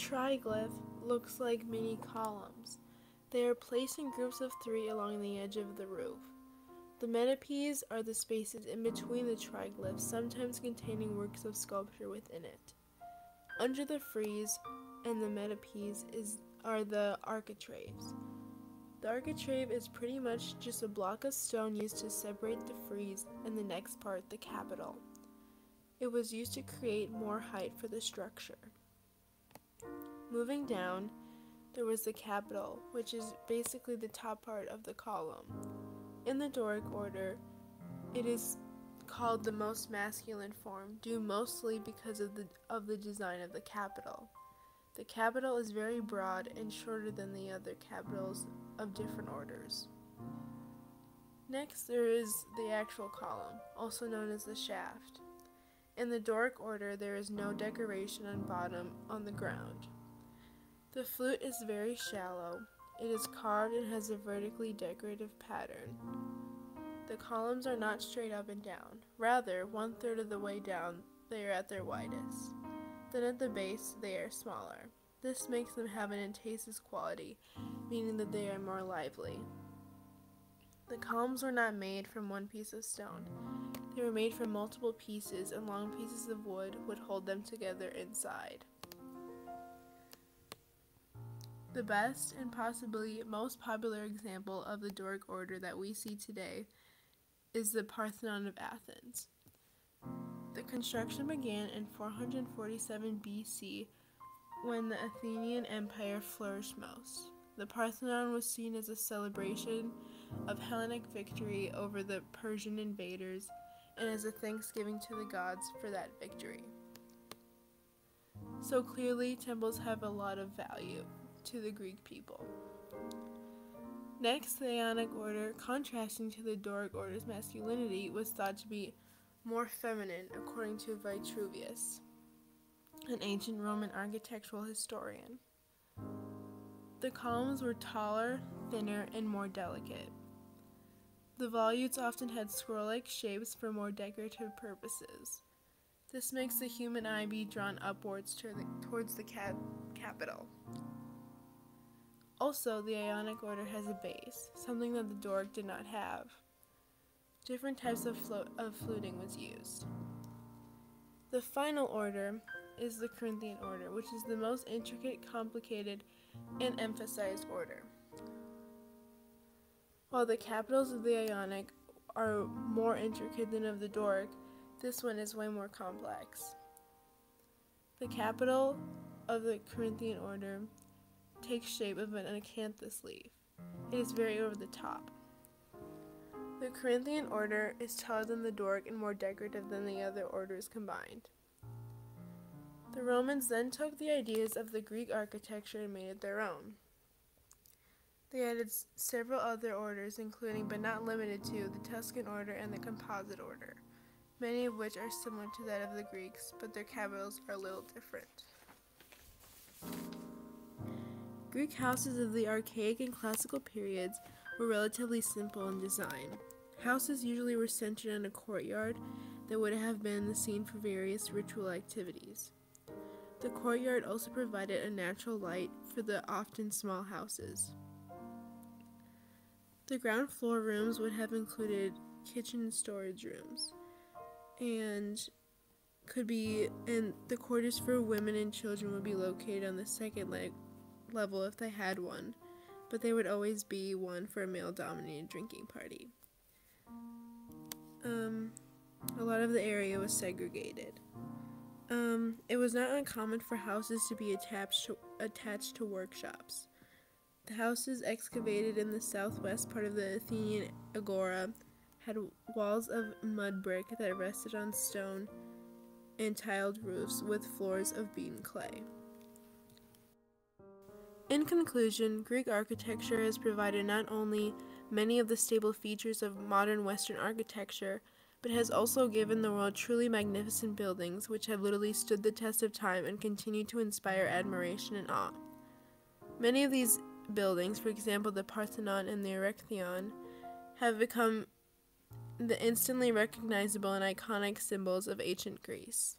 triglyph looks like mini columns. They are placed in groups of 3 along the edge of the roof. The metopes are the spaces in between the triglyphs, sometimes containing works of sculpture within it. Under the frieze and the metopes are the architraves. The architrave is pretty much just a block of stone used to separate the frieze and the next part, the capital. It was used to create more height for the structure. Moving down, there was the capital, which is basically the top part of the column. In the Doric order, it is called the most masculine form, due mostly because of the design of the capital. The capital is very broad and shorter than the other capitals of different orders. Next, there is the actual column, also known as the shaft. In the Doric order, there is no decoration on bottom on the ground. The flute is very shallow. It is carved and has a vertically decorative pattern. The columns are not straight up and down. Rather, 1/3 of the way down, they are at their widest. Then at the base, they are smaller. This makes them have an antithesis quality, meaning that they are more lively. The columns were not made from one piece of stone. They were made from multiple pieces, and long pieces of wood would hold them together inside. The best and possibly most popular example of the Doric order that we see today is the Parthenon of Athens. The construction began in 447 BC when the Athenian Empire flourished most. The Parthenon was seen as a celebration of Hellenic victory over the Persian invaders and as a thanksgiving to the gods for that victory. So clearly, temples have a lot of value to the Greek people. Next, the Ionic order, contrasting to the Doric order's masculinity, was thought to be more feminine, according to Vitruvius, an ancient Roman architectural historian. The columns were taller, thinner, and more delicate. The volutes often had scroll-like shapes for more decorative purposes. This makes the human eye be drawn upwards towards the capital. Also, the Ionic order has a base, something that the Doric did not have. Different types of fluting was used. The final order is the Corinthian order, which is the most intricate, complicated, and emphasized order. While the capitals of the Ionic are more intricate than of the Doric, this one is way more complex. The capital of the Corinthian order takes shape of an acanthus leaf. It is very over the top. The Corinthian order is taller than the Doric and more decorative than the other orders combined. The Romans then took the ideas of the Greek architecture and made it their own. They added several other orders, including but not limited to the Tuscan order and the Composite order, many of which are similar to that of the Greeks, but their capitals are a little different. Greek houses of the archaic and classical periods were relatively simple in design. Houses usually were centered in a courtyard that would have been the scene for various ritual activities. The courtyard also provided a natural light for the often small houses. The ground floor rooms would have included kitchen and storage rooms, and the quarters for women and children would be located on the second level if they had one, but there would always be one for a male-dominated drinking party. A lot of the area was segregated. It was not uncommon for houses to be attached to workshops. The houses excavated in the southwest part of the Athenian agora had walls of mud brick that rested on stone and tiled roofs with floors of beaten clay. In conclusion, Greek architecture has provided not only many of the stable features of modern Western architecture, but has also given the world truly magnificent buildings which have literally stood the test of time and continue to inspire admiration and awe. Many of these buildings, for example the Parthenon and the Erechtheion, have become the instantly recognizable and iconic symbols of ancient Greece.